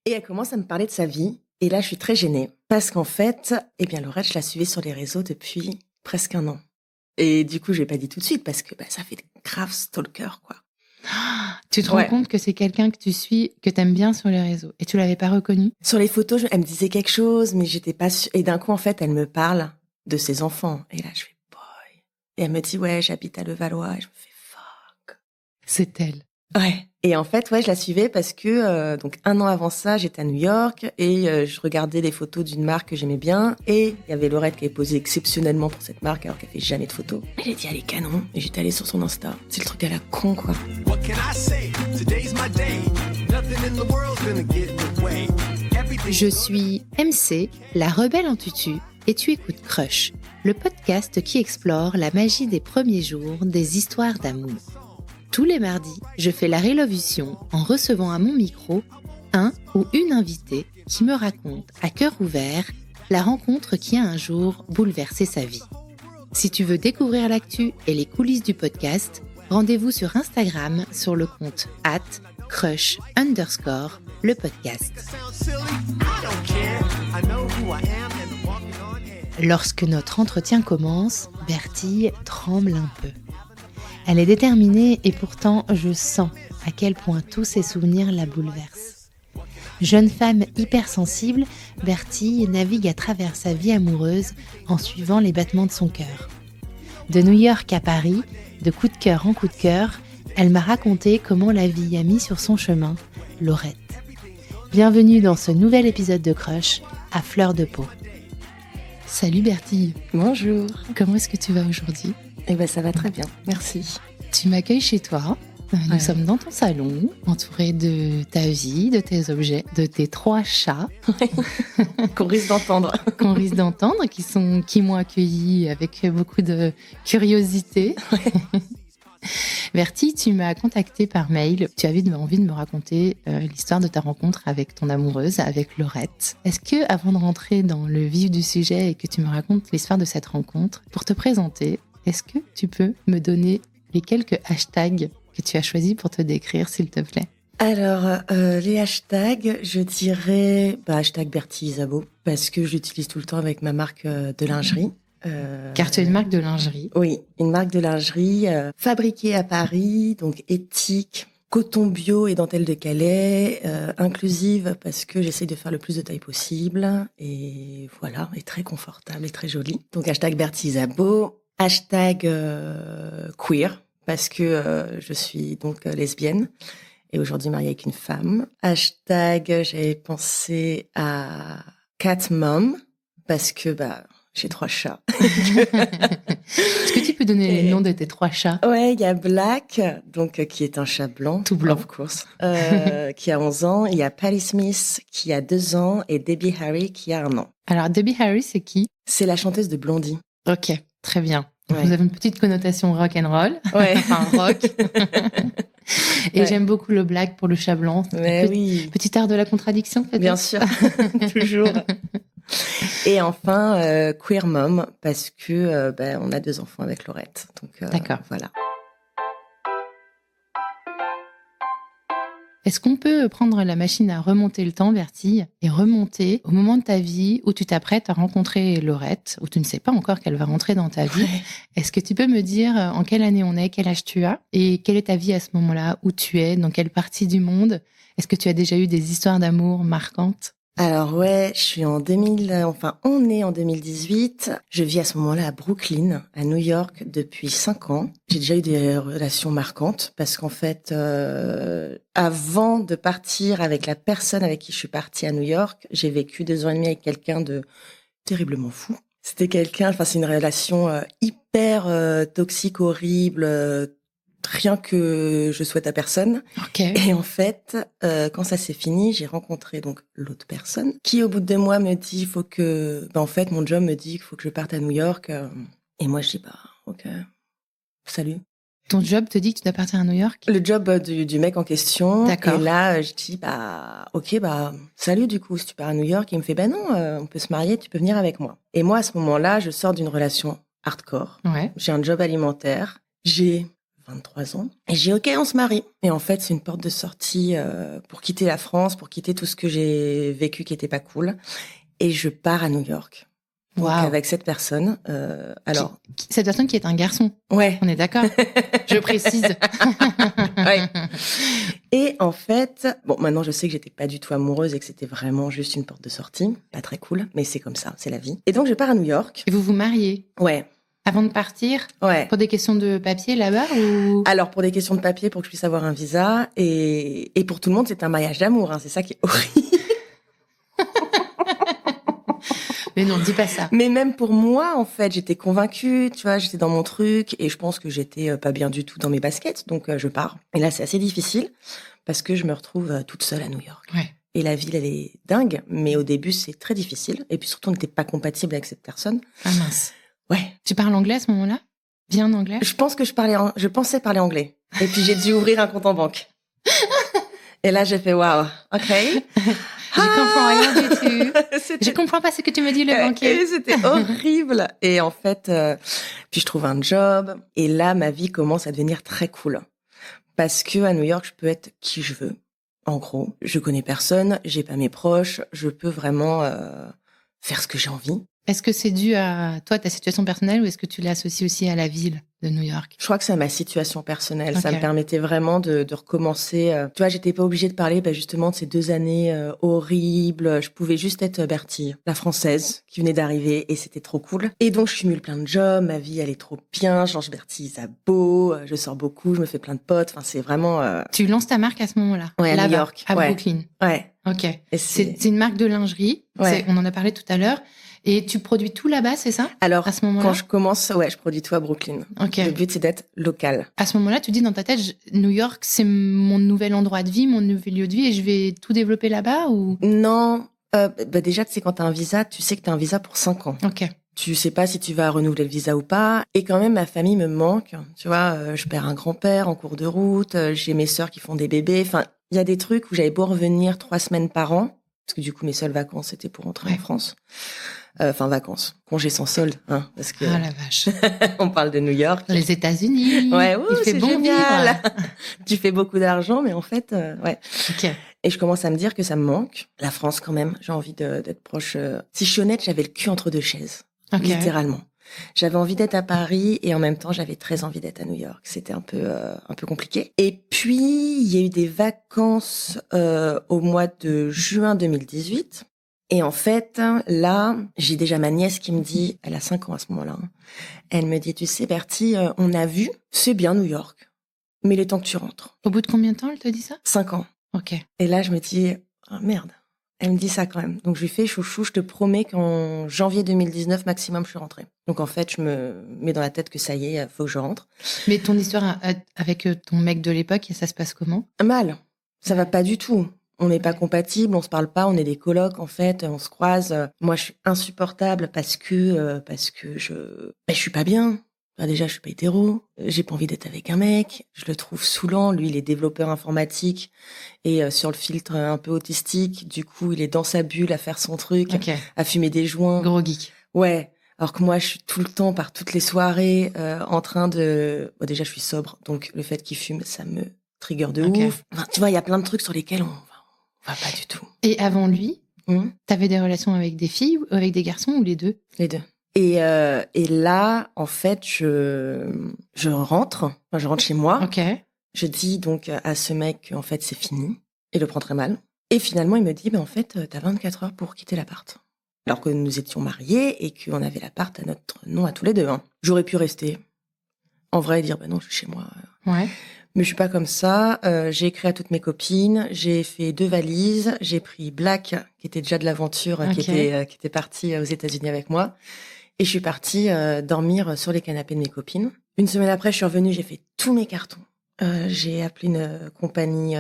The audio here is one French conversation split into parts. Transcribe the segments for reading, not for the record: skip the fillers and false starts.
Et elle commence à me parler de sa vie. Et là, je suis très gênée. Parce qu'en fait, Laurette, je la suivais sur les réseaux depuis presque 1 an. Et du coup, je l'ai pas dit tout de suite parce que ça fait grave stalker, quoi. Tu te rends compte que c'est quelqu'un que tu suis, que t'aimes bien sur les réseaux. Et tu l'avais pas reconnu? Sur les photos, elle me disait quelque chose, mais j'étais pas sûre. Et d'un coup, en fait, elle me parle de ses enfants. Et là, je fais boy. Et elle me dit, ouais, j'habite à Levallois. Et je me fais fuck. C'est elle. Ouais. Et en fait, je la suivais parce que, donc 1 an avant ça, j'étais à New York et je regardais les photos d'une marque que j'aimais bien. Et il y avait Laurette qui avait posé exceptionnellement pour cette marque alors qu'elle fait jamais de photos. Elle a dit, elle est canon. Et j'étais allée sur son Insta. C'est le truc à la con, quoi. Je suis MC, la rebelle en tutu, et tu écoutes Crush, le podcast qui explore la magie des premiers jours des histoires d'amour. Tous les mardis, je fais la révolution en recevant à mon micro un ou une invitée qui me raconte à cœur ouvert la rencontre qui a un jour bouleversé sa vie. Si tu veux découvrir l'actu et les coulisses du podcast, rendez-vous sur Instagram sur le compte @crush_le podcast. Lorsque notre entretien commence, Bertille tremble un peu. Elle est déterminée et pourtant je sens à quel point tous ses souvenirs la bouleversent. Jeune femme hypersensible, Bertille navigue à travers sa vie amoureuse en suivant les battements de son cœur. De New York à Paris, de coup de cœur en coup de cœur, elle m'a raconté comment la vie a mis sur son chemin Laurette. Bienvenue dans ce nouvel épisode de Crush à fleur de peau. Salut Bertille. Bonjour. Comment est-ce que tu vas aujourd'hui ? Ça va très bien, merci. Tu m'accueilles chez toi. Nous sommes dans ton salon, entourés de ta vie, de tes objets, de tes 3 chats. Qu'on risque d'entendre. Qui m'ont accueilli avec beaucoup de curiosité. Bertie, tu m'as contacté par mail. Tu avais envie de me raconter l'histoire de ta rencontre avec ton amoureuse, avec Laurette. Est-ce que, avant de rentrer dans le vif du sujet et que tu me racontes l'histoire de cette rencontre, pour te présenter, est-ce que tu peux me donner les quelques hashtags que tu as choisis pour te décrire, s'il te plaît ? Alors, les hashtags, je dirais hashtag Bertille Isabeau, parce que je l'utilise tout le temps avec ma marque de lingerie. Car tu as une marque de lingerie. Oui, une marque de lingerie fabriquée à Paris, donc éthique, coton bio et dentelle de Calais, inclusive parce que j'essaye de faire le plus de taille possible. Et voilà, et très confortable et très jolie. Donc hashtag Bertille Isabeau, hashtag queer, parce que je suis donc lesbienne et aujourd'hui mariée avec une femme. Hashtag, j'avais pensé à cat mom, parce que j'ai 3 chats. Est-ce que tu peux donner les noms de tes 3 chats ? Ouais, il y a Black, donc qui est un chat blanc, tout blanc, of course, qui a 11 ans. Il y a Patti Smith qui a 2 ans et Debbie Harry qui a 1 an. Alors Debbie Harry, c'est qui ? C'est la chanteuse de Blondie. Ok, très bien. Ouais. Vous avez une petite connotation rock and roll, ouais. Enfin rock. Et j'aime beaucoup le Black pour le chat blanc. Oui. Petit art de la contradiction, peut-être. Bien sûr, toujours. Et enfin, queer mom, parce que on a 2 enfants avec Laurette. Donc, d'accord. Voilà. Est-ce qu'on peut prendre la machine à remonter le temps, Bertille, et remonter au moment de ta vie où tu t'apprêtes à rencontrer Laurette, où tu ne sais pas encore qu'elle va rentrer dans ta vie. Ouais. Est-ce que tu peux me dire en quelle année on est, quel âge tu as, et quelle est ta vie à ce moment-là, où tu es, dans quelle partie du monde ? Est-ce que tu as déjà eu des histoires d'amour marquantes ? Alors ouais, je suis on est en 2018. Je vis à ce moment-là à Brooklyn, à New York, depuis 5 ans. J'ai déjà eu des relations marquantes parce qu'en fait, avant de partir avec la personne avec qui je suis partie à New York, j'ai vécu 2 ans et demi avec quelqu'un de terriblement fou. C'est une relation hyper toxique, horrible, rien que je souhaite à personne. Okay. Et en fait, quand ça s'est fini, j'ai rencontré donc l'autre personne qui, au bout de 2 mois, me dit mon job me dit qu'il faut que je parte à New York. Et moi, je dis ok, salut. Ton job te dit que tu dois partir à New York ? Le job du mec en question. D'accord. Et là, je dis ok, salut du coup, si tu pars à New York. Il me fait non, on peut se marier, tu peux venir avec moi. Et moi, à ce moment-là, je sors d'une relation hardcore. Ouais. J'ai un job alimentaire. J'ai 23 ans. Et j'ai OK, on se marie. Et en fait, c'est une porte de sortie pour quitter la France, pour quitter tout ce que j'ai vécu qui était pas cool. Et je pars à New York. Donc, avec cette personne. Alors, cette personne qui est un garçon. Ouais. On est d'accord. Je précise. Ouais. Et en fait, bon, maintenant je sais que j'étais pas du tout amoureuse et que c'était vraiment juste une porte de sortie. Pas très cool, mais c'est comme ça, c'est la vie. Et donc je pars à New York. Et vous vous mariez? Ouais. Avant de partir? Ouais. Pour des questions de papier là-bas ou... Alors, pour des questions de papier, pour que je puisse avoir un visa. Et pour tout le monde, c'est un mariage d'amour. Hein. C'est ça qui est horrible. Mais non, dis pas ça. Mais même pour moi, en fait, j'étais convaincue, tu vois, j'étais dans mon truc et je pense que j'étais pas bien du tout dans mes baskets, donc je pars. Et là, c'est assez difficile parce que je me retrouve toute seule à New York. Ouais. Et la ville, elle est dingue, mais au début, c'est très difficile. Et puis surtout, on n'était pas compatible avec cette personne. Ah mince. Ouais. Tu parles anglais à ce moment-là? Bien anglais? Je pense que je pensais parler anglais. Et puis j'ai dû ouvrir un compte en banque. Et là, j'ai fait waouh, ok. Je comprends rien du tout. Je comprends pas ce que tu me dis, le banquier. Et c'était horrible. Et en fait, puis je trouve un job. Et là, ma vie commence à devenir très cool. Parce que à New York, je peux être qui je veux. En gros, je connais personne, j'ai pas mes proches, je peux vraiment faire ce que j'ai envie. Est-ce que c'est dû à toi, ta situation personnelle, ou est-ce que tu l'associes aussi à la ville de New York? Je crois que c'est à ma situation personnelle. Okay. Ça me permettait vraiment de recommencer. Tu vois, j'étais pas obligée de parler justement de ces 2 années horribles. Je pouvais juste être Bertie, la française, qui venait d'arriver, et c'était trop cool. Et donc, je cumule plein de jobs, ma vie, elle est trop bien. Je change Bertie, ça beau, je sors beaucoup, je me fais plein de potes. Enfin, c'est vraiment... Tu lances ta marque à ce moment-là? Ouais, à New York. À Brooklyn. Ouais. Ok. Et c'est une marque de lingerie. Ouais. On en a parlé tout à l'heure. Et tu produis tout là-bas, c'est ça? Alors, à ce moment-là, quand je commence, je produis tout à Brooklyn. Okay. Le but, c'est d'être local. À ce moment-là, tu dis dans ta tête, New York, c'est mon nouvel endroit de vie, mon nouvel lieu de vie, et je vais tout développer là-bas, ou? Non. Déjà, tu sais, quand t'as un visa, tu sais que t'as un visa pour 5 ans. Ok. Tu sais pas si tu vas renouveler le visa ou pas. Et quand même, ma famille me manque. Tu vois, je perds un grand-père en cours de route. J'ai mes sœurs qui font des bébés. Enfin, il y a des trucs où j'avais beau revenir 3 semaines par an. Parce que du coup, mes seules vacances, c'était pour rentrer en France. Enfin, vacances. Congés sans solde, hein. Parce que. Ah la vache. On parle de New York. Les États-Unis. Ouais, il fait bon génial. vivre. Tu fais beaucoup d'argent, mais en fait, ouais. Ok. Et je commence à me dire que ça me manque. La France, quand même. J'ai envie d'être proche. Si je suis honnête, j'avais le cul entre 2 chaises. Okay. Littéralement. J'avais envie d'être à Paris et en même temps, j'avais très envie d'être à New York. C'était un peu compliqué. Et puis, il y a eu des vacances au mois de juin 2018. Et en fait, là, j'ai déjà ma nièce qui me dit, elle a 5 ans à ce moment-là, elle me dit, tu sais, Bertie, on a vu, c'est bien New York, mais il est temps que tu rentres. Au bout de combien de temps elle te dit ça? 5 ans. Ok. Et là, je me dis, oh, merde. Elle me dit ça quand même. Donc, je lui fais, chouchou, je te promets qu'en janvier 2019, maximum, je suis rentrée. Donc, en fait, je me mets dans la tête que ça y est, faut que je rentre. Mais ton histoire avec ton mec de l'époque, ça se passe comment? Mal. Ça va pas du tout. On n'est pas compatibles, on se parle pas, on est des colocs, en fait, on se croise. Moi, je suis insupportable parce que je suis pas bien. Déjà, je suis pas hétéro, j'ai pas envie d'être avec un mec, je le trouve saoulant. Lui, il est développeur informatique et sur le filtre un peu autistique. Du coup, il est dans sa bulle à faire son truc, à fumer des joints. Gros geek. Ouais. Alors que moi, je suis tout le temps, par toutes les soirées, en train de... Bon, déjà, je suis sobre, donc le fait qu'il fume, ça me trigger de ouf. Enfin, tu vois, il y a plein de trucs sur lesquels on va pas du tout. Et avant lui, t'avais des relations avec des filles ou avec des garçons ou les deux? Les deux. Et là, en fait, je rentre chez moi. Ok. Je dis donc à ce mec, en fait, c'est fini. Il le prend très mal. Et finalement, il me dit, en fait, t'as 24 heures pour quitter l'appart. Alors que nous étions mariés et qu'on avait l'appart à notre nom à tous les deux. Hein. J'aurais pu rester. En vrai, dire, non, je suis chez moi. Ouais. Mais je suis pas comme ça. J'ai écrit à toutes mes copines. J'ai fait 2 valises. J'ai pris Black, qui était déjà de l'aventure, qui était parti aux États-Unis avec moi. Et je suis partie dormir sur les canapés de mes copines. Une semaine après, je suis revenue, j'ai fait tous mes cartons. J'ai appelé une compagnie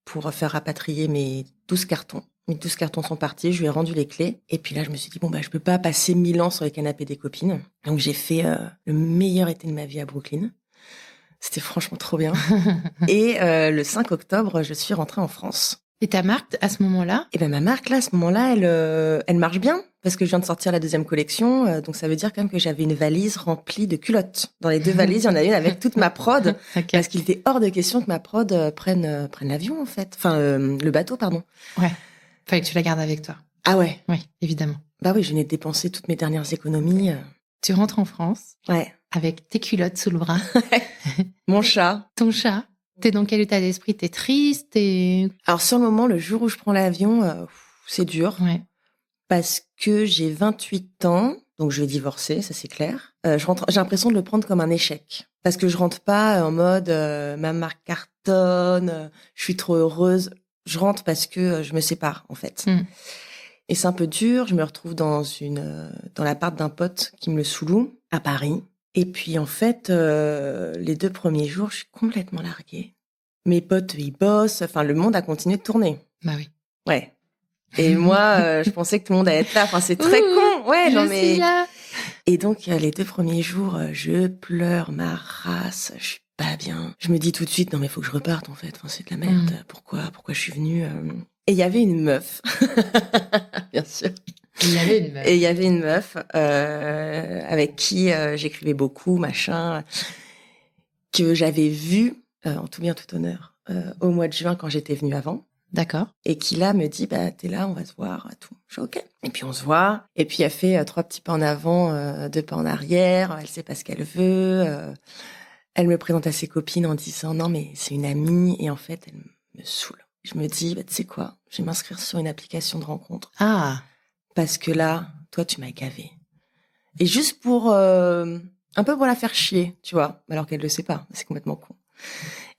pour faire rapatrier mes 12 cartons. Mes 12 cartons sont partis, je lui ai rendu les clés. Et puis là, je me suis dit, je peux pas passer 1000 ans sur les canapés des copines. Donc j'ai fait le meilleur été de ma vie à Brooklyn. C'était franchement trop bien. Et le 5 octobre, je suis rentrée en France. Et ta marque, à ce moment-là? Et ma marque, là, à ce moment-là, elle marche bien. parce que je viens de sortir la 2e collection, donc ça veut dire quand même que j'avais une valise remplie de culottes. Dans les 2 valises, il y en a une avec toute ma prod, parce qu'il était hors de question que ma prod prenne l'avion, en fait. Enfin, le bateau, pardon. Ouais, fallait que tu la gardes avec toi. Ah ouais. Oui, évidemment. Bah oui, je venais de dépenser toutes mes dernières économies. Tu rentres en France avec tes culottes sous le bras. Mon chat. Ton chat. T'es dans quel état d'esprit? T'es triste? Alors, sur le moment, le jour où je prends l'avion, c'est dur. Ouais. Parce que j'ai 28 ans, donc je vais divorcer, ça c'est clair. J'ai l'impression de le prendre comme un échec. Parce que je rentre pas en mode ma marque cartonne, je suis trop heureuse. Je rentre parce que je me sépare, en fait. Et c'est un peu dur. Je me retrouve dans l'appart d'un pote qui me le sous-loue à Paris. Et puis, en fait, les 2 premiers jours, je suis complètement larguée. Mes potes, ils bossent. Enfin, le monde a continué de tourner. Bah oui. Ouais. Et moi, je pensais que tout le monde allait être là. Enfin, c'est très con. Ouais, je suis là. Et donc, les 2 premiers jours, je pleure ma race. Je suis pas bien. Je me dis tout de suite, non, mais faut que je reparte, en fait. Enfin, c'est de la merde. Pourquoi je suis venue Et il y avait une meuf. Bien sûr. Il y avait une meuf. Et il y avait une meuf avec qui j'écrivais beaucoup, machin, que j'avais vue, en tout bien, tout honneur, au mois de juin quand j'étais venue avant. D'accord. Et qui là me dit, bah t'es là, on va se voir, tout. Je suis ok. Et puis on se voit. Et puis elle fait 3 petits pas en avant, 2 pas en arrière. Elle sait pas ce qu'elle veut. Elle me présente à ses copines en disant, non mais c'est une amie. Et en fait, elle me saoule. Je me dis, bah tu sais quoi, je vais m'inscrire sur une application de rencontre. Ah. Parce que là, toi tu m'as gavé. Et juste pour un peu pour la faire chier, tu vois, alors qu'elle le sait pas. C'est complètement con.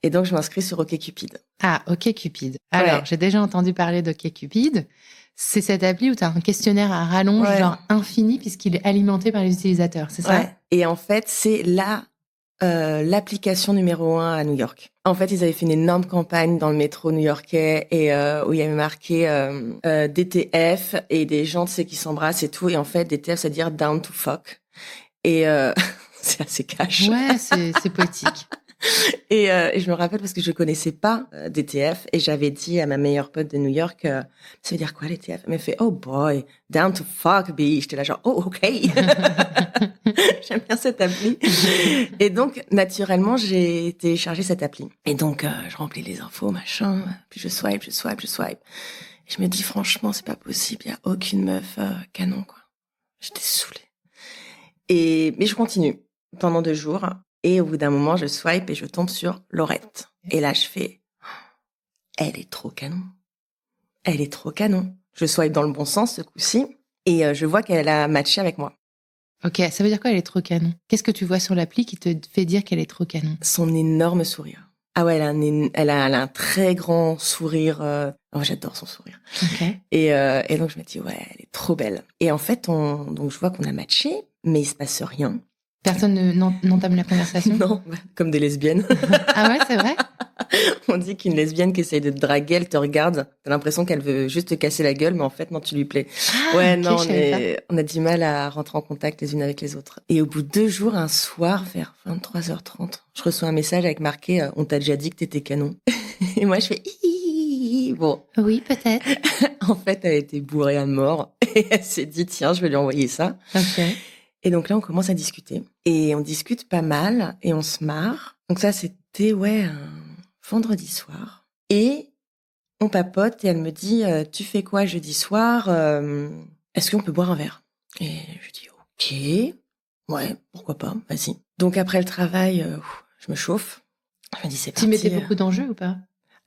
Et donc, je m'inscris sur OkCupid. Ah, OkCupid. Alors, j'ai déjà entendu parler d'OkCupid. C'est cette appli où tu as un questionnaire à rallonge, genre infini, puisqu'il est alimenté par les utilisateurs, c'est ça? Et en fait, c'est l'application numéro 1 à New York. En fait, ils avaient fait une énorme campagne dans le métro new-yorkais et où il y avait marqué DTF et des gens, tu sais, qui s'embrassent et tout. Et en fait, DTF, ça veut dire down to fuck. Et c'est assez cash. Ouais, c'est poétique. Et je me rappelle parce que je connaissais pas DTF et j'avais dit à ma meilleure pote de New York, ça veut dire quoi DTF? Elle m'a fait, oh boy, down to fuck, B. J'étais là genre, oh ok. J'aime bien cette appli. Et donc, naturellement, j'ai téléchargé cette appli. Et donc, je remplis les infos, machin, puis je swipe. Et je me dis, franchement, c'est pas possible, il y a aucune meuf canon, quoi. J'étais saoulée. Mais je continue pendant 2 jours. Et au bout d'un moment, je swipe et je tombe sur Laurette. Et là, je fais, elle est trop canon. Elle est trop canon. Je swipe dans le bon sens ce coup-ci. Et je vois qu'elle a matché avec moi. Ok, ça veut dire quoi, elle est trop canon? Qu'est-ce que tu vois sur l'appli qui te fait dire qu'elle est trop canon? Son énorme sourire. Ah ouais, elle a un très grand sourire. Oh, j'adore son sourire. Okay. Et donc, je me dis, ouais, elle est trop belle. Et en fait, donc je vois qu'on a matché, mais il se passe rien. Personne n'entame la conversation? Non, comme des lesbiennes. Ah ouais, c'est vrai? On dit qu'une lesbienne qui essaye de te draguer, elle te regarde, t'as l'impression qu'elle veut juste te casser la gueule, mais en fait, non, tu lui plais. Ah, ouais, okay, non, on a du mal à rentrer en contact les unes avec les autres. Et au bout de 2 jours, un soir, vers 23h30, je reçois un message avec marqué « On t'a déjà dit que t'étais canon ». Et moi, je fais « Bon. » Oui, peut-être. En fait, elle était bourrée à mort. Et elle s'est dit « Tiens, je vais lui envoyer ça. » Ok. Et donc là, on commence à discuter. Et on discute pas mal et on se marre. Donc ça, c'était, un vendredi soir. Et on papote et elle me dit, tu fais quoi jeudi soir? Est-ce qu'on peut boire un verre? Et je dis, ok. Ouais, pourquoi pas, vas-y. Donc après le travail, je me chauffe. Je me dis, c'est parti. Tu mettais beaucoup d'enjeux ou pas?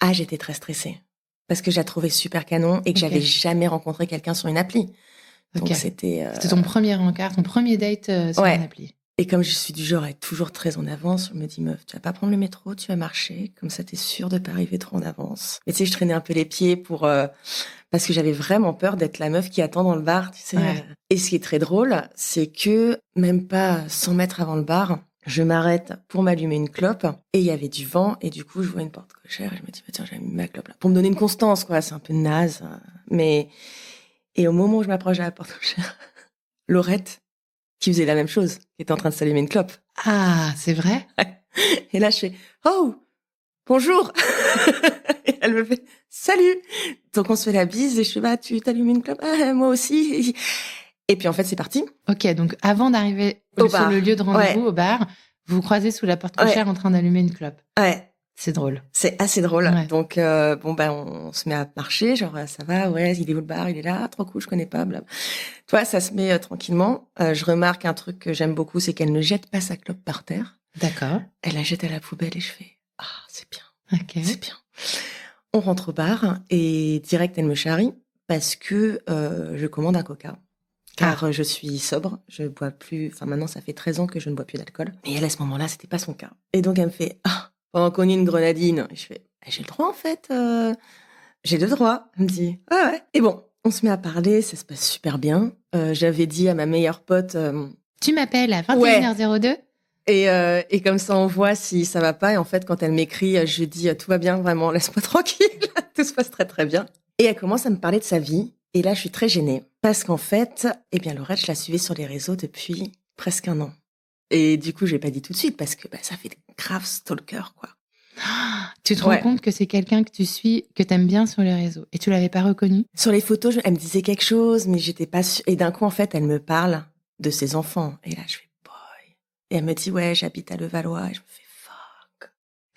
Ah, j'étais très stressée. Parce que je la trouvais super canon et que j'avais jamais rencontré quelqu'un sur une appli. Donc c'était ton premier encart, ton premier date sur une appli. Et comme je suis du genre à être toujours très en avance, je me dis, meuf, tu vas pas prendre le métro, tu vas marcher, comme ça t'es sûre de pas arriver trop en avance. Et tu sais, je traînais un peu les pieds parce que j'avais vraiment peur d'être la meuf qui attend dans le bar, tu sais. Ouais. Et ce qui est très drôle, c'est que même pas 100 mètres avant le bar, je m'arrête pour m'allumer une clope et il y avait du vent et du coup, je vois une porte cochère et je me dis, bah, tiens, j'ai mis ma clope là. Pour me donner une constance, quoi. C'est un peu naze, mais... Et au moment où je m'approche de la porte cochère, Laurette, qui faisait la même chose, qui était en train de s'allumer une clope. Ah, c'est vrai? Et là, je fais « Oh, bonjour !» Et elle me fait « Salut !» Donc, on se fait la bise et je fais « Bah, tu t'allumes une clope ?»« Ah, moi aussi !» Et puis en fait, c'est parti. Ok, donc avant d'arriver sur le lieu de rendez-vous, au bar, vous vous croisez sous la porte cochère en train d'allumer une clope. Ouais. C'est drôle. C'est assez drôle. Ouais. Donc, on se met à marcher, genre, ça va, ouais, il est où le bar? Il est là, trop cool, je connais pas, blabla. Toi, ça se met tranquillement. Je remarque un truc que j'aime beaucoup, c'est qu'elle ne jette pas sa clope par terre. D'accord. Elle la jette à la poubelle et je fais, c'est bien. Ok. C'est bien. On rentre au bar et direct, elle me charrie parce que je commande un coca. Car je suis sobre, je bois plus, maintenant, ça fait 13 ans que je ne bois plus d'alcool. Mais elle, à ce moment-là, c'était pas son cas. Et donc, elle me fait, pendant qu'on est une grenadine. Et je fais, j'ai le droit en fait, j'ai le droit. Elle me dit, ouais. Et bon, on se met à parler, ça se passe super bien. J'avais dit à ma meilleure pote, tu m'appelles à 21h02 et comme ça on voit si ça va pas. Et en fait, quand elle m'écrit, je lui dis, tout va bien, vraiment, laisse-moi tranquille, tout se passe très très bien. Et elle commence à me parler de sa vie. Et là, je suis très gênée parce qu'en fait, Laurette, je la suivais sur les réseaux depuis presque 1 an. Et du coup, je l'ai pas dit tout de suite parce que ça fait grave stalker, quoi. Tu te rends compte que c'est quelqu'un que tu suis, que t'aimes bien sur les réseaux, et tu l'avais pas reconnu? Sur les photos, elle me disait quelque chose, mais j'étais pas sûre. Et d'un coup, en fait, elle me parle de ses enfants. Et là, je fais boy. Et elle me dit, ouais, j'habite à Levallois. Et je me fais fuck.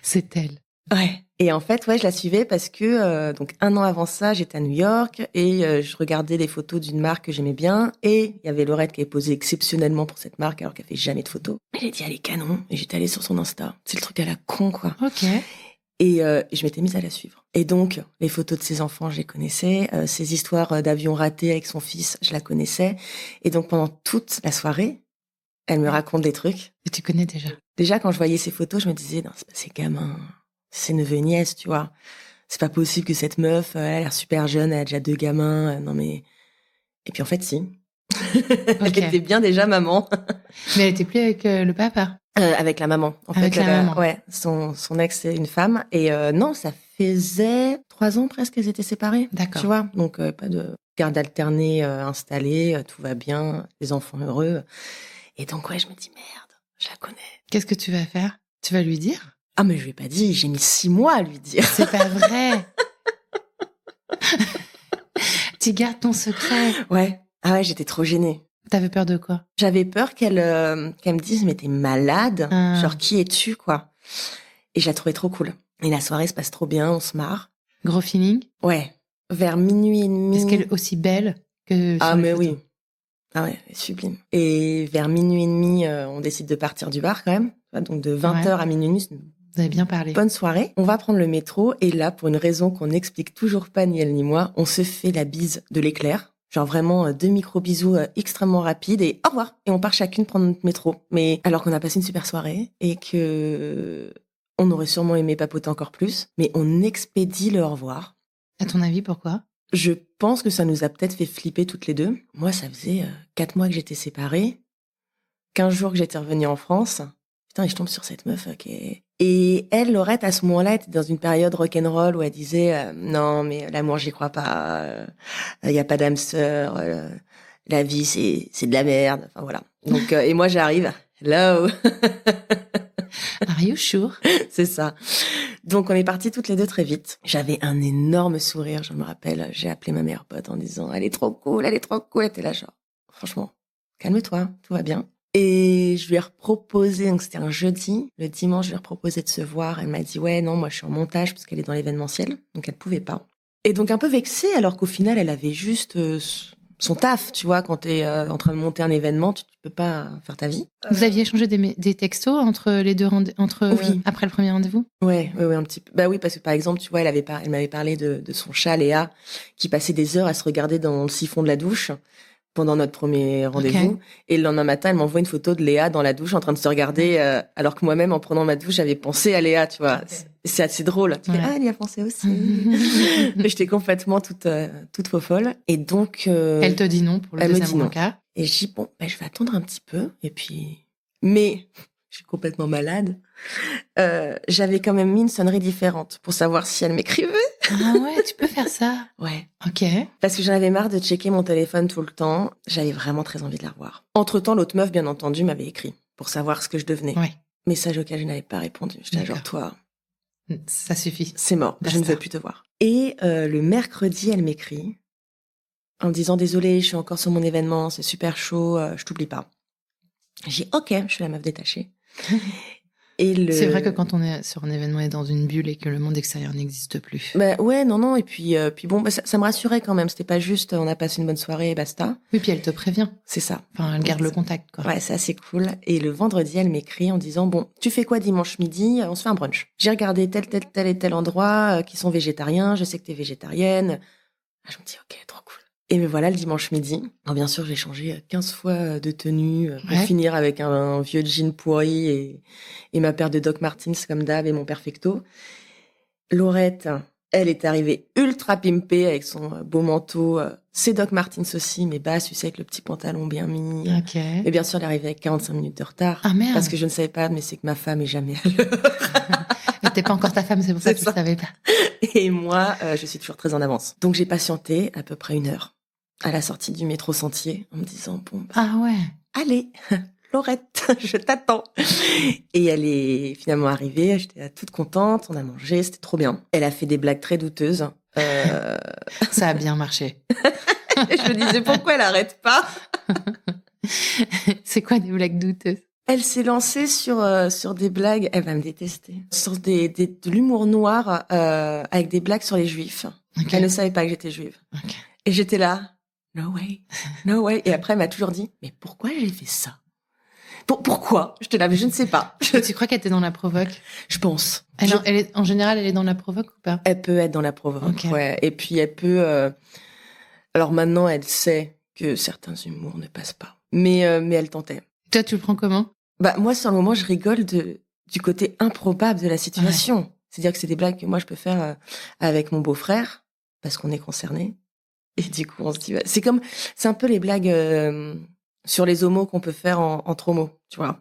C'est elle. Ouais. Et en fait, je la suivais parce que, donc 1 an avant ça, j'étais à New York et je regardais des photos d'une marque que j'aimais bien. Et il y avait Laurette qui avait posé exceptionnellement pour cette marque alors qu'elle fait jamais de photos. Elle a dit, elle est canon. Et j'étais allée sur son Insta. C'est le truc à la con, quoi. Ok. Et je m'étais mise à la suivre. Et donc, les photos de ses enfants, je les connaissais. Ses histoires d'avions ratés avec son fils, je la connaissais. Et donc, pendant toute la soirée, elle me raconte des trucs. Et tu connais déjà. Déjà, quand je voyais ces photos, je me disais, non, c'est pas ces gamins. C'est neveu et nièce, tu vois. C'est pas possible que cette meuf, elle a l'air super jeune, elle a déjà 2 gamins. Non, mais... Et puis, en fait, si. Elle était bien déjà maman. Mais elle était plus avec le papa. Avec la maman. En avec fait, la maman. Ouais, son ex, c'est une femme. Et non, ça faisait 3 ans presque qu'elles étaient séparées. D'accord. Tu vois, donc pas de garde alternée installée, tout va bien, les enfants heureux. Et donc, je me dis, merde, je la connais. Qu'est-ce que tu vas faire? Tu vas lui dire? Ah, mais je lui ai pas dit, j'ai mis 6 mois à lui dire. C'est pas vrai. Tu gardes ton secret. Ouais. Ah ouais, j'étais trop gênée. T'avais peur de quoi? J'avais peur qu'elle me dise, mais t'es malade. Genre, qui es-tu, quoi? Et je la trouvais trop cool. Et la soirée se passe trop bien, on se marre. Gros feeling? Ouais. Vers minuit et demi. Est-ce qu'elle est aussi belle que sur les photos? Oui. Ah ouais, sublime. Et vers minuit et demi, on décide de partir du bar quand même. Donc de 20h à minuit. Vous avez bien parlé. Bonne soirée. On va prendre le métro et là, pour une raison qu'on n'explique toujours pas ni elle ni moi, on se fait la bise de l'éclair. Genre vraiment 2 micro-bisous extrêmement rapides et au revoir. Et on part chacune prendre notre métro. Mais alors qu'on a passé une super soirée et que on aurait sûrement aimé papoter encore plus, mais on expédie le au revoir. À ton avis, pourquoi? Je pense que ça nous a peut-être fait flipper toutes les deux. Moi, ça faisait 4 mois que j'étais séparée, 15 jours que j'étais revenue en France. Putain, et je tombe sur cette meuf qui est... Et elle, Laurette, à ce moment-là, était dans une période rock'n'roll où elle disait non, mais l'amour, j'y crois pas. Y a pas d'âme sœur. La vie, c'est de la merde. Enfin voilà. Donc et moi, j'arrive. Hello. Are you sure? C'est ça. Donc on est partis toutes les deux très vite. J'avais un énorme sourire, je me rappelle. J'ai appelé ma meilleure pote en disant elle est trop cool, elle est trop cool. Elle était là genre franchement, calme-toi, tout va bien. Et je lui ai reproposé, donc c'était un jeudi, le dimanche, je lui ai reproposé de se voir. Elle m'a dit ouais non, moi je suis en montage parce qu'elle est dans l'événementiel, donc elle pouvait pas. Et donc un peu vexée alors qu'au final elle avait juste son taf, tu vois, quand t'es en train de monter un événement, tu peux pas faire ta vie. Vous aviez échangé des textos entre les deux oui. Après le premier rendez-vous? Ouais, un petit peu. Bah oui, parce que par exemple, tu vois, elle m'avait parlé de son chat Léa, qui passait des heures à se regarder dans le siphon de la douche pendant notre premier rendez-vous. Okay. Et le lendemain matin, elle m'envoie une photo de Léa dans la douche en train de se regarder, alors que moi-même, en prenant ma douche, j'avais pensé à Léa, tu vois. Okay. C'est assez drôle. Tu fais, elle y a pensé aussi. J'étais complètement toute folle. Et donc... elle te dit non pour le deuxième cas. Et je dis, bon, je vais attendre un petit peu. Et puis... Mais... je suis complètement malade. J'avais quand même mis une sonnerie différente pour savoir si elle m'écrivait. Ah ouais, tu peux faire ça? Ouais. Ok. Parce que j'en avais marre de checker mon téléphone tout le temps. J'avais vraiment très envie de la revoir. Entre-temps, l'autre meuf, bien entendu, m'avait écrit pour savoir ce que je devenais. Ouais. Message auquel je n'avais pas répondu. J'étais genre, toi... ça suffit. C'est mort, je ne veux plus te voir. Et le mercredi, elle m'écrit. en me disant désolée, je suis encore sur mon événement, c'est super chaud, je t'oublie pas. J'ai dit ok, je suis la meuf détachée. C'est vrai que quand on est sur un événement et dans une bulle et que le monde extérieur n'existe plus. Bah ouais, non, et puis bon, bah, ça me rassurait quand même. C'était pas juste on a passé une bonne soirée et basta. Oui, puis elle te prévient. C'est ça. Enfin, elle garde le contact, quoi. Ouais, c'est assez cool. Et le vendredi, elle m'écrit en disant bon, tu fais quoi dimanche midi? On se fait un brunch. J'ai regardé tel et tel endroit qui sont végétariens. Je sais que t'es végétarienne. Ah, je me dis ok, trop cool. Et me voilà le dimanche midi. Alors bien sûr, j'ai changé 15 fois de tenue pour finir avec un vieux jean pourri et ma paire de Doc Martens comme d'hab et mon perfecto. Laurette, elle est arrivée ultra pimpée avec son beau manteau. Ses Doc Martens aussi, mais basses, tu sais, avec le petit pantalon bien mis. Ok. Et bien sûr, elle est arrivée avec 45 minutes de retard. Ah merde. Parce que je ne savais pas, mais c'est que ma femme est jamais à l'heure. T'es pas encore ta femme, c'est pour ça que tu ne savais pas. Et moi, je suis toujours très en avance. Donc j'ai patienté à peu près 1 heure à la sortie du métro Sentier en me disant bon, bah, ah ouais, allez, Laurette, je t'attends. Et elle est finalement arrivée, j'étais toute contente, on a mangé, c'était trop bien. Elle a fait des blagues très douteuses. Ça a bien marché. Je me disais pourquoi elle arrête pas. C'est quoi des blagues douteuses? Elle s'est lancée sur des blagues, elle va me détester, sur de l'humour noir avec des blagues sur les juifs. Okay. Elle ne savait pas que j'étais juive. Okay. Et j'étais là, no way, no way. Et après, elle m'a toujours dit, mais pourquoi j'ai fait ça? Pourquoi? Je te l'avais, je ne sais pas. Tu crois qu'elle était dans la provoque? Je pense. En général, elle est dans la provoque ou pas? Elle peut être dans la provoque, okay. Ouais. Et puis elle peut... Alors maintenant, elle sait que certains humours ne passent pas. Mais elle tentait. Toi, tu le prends comment? Bah moi, sur le moment, je rigole du côté improbable de la situation. Ouais. C'est-à-dire que c'est des blagues que moi, je peux faire avec mon beau-frère, parce qu'on est concernés. Et du coup, on se dit... C'est un peu les blagues... sur les homos qu'on peut faire entre homos, tu vois.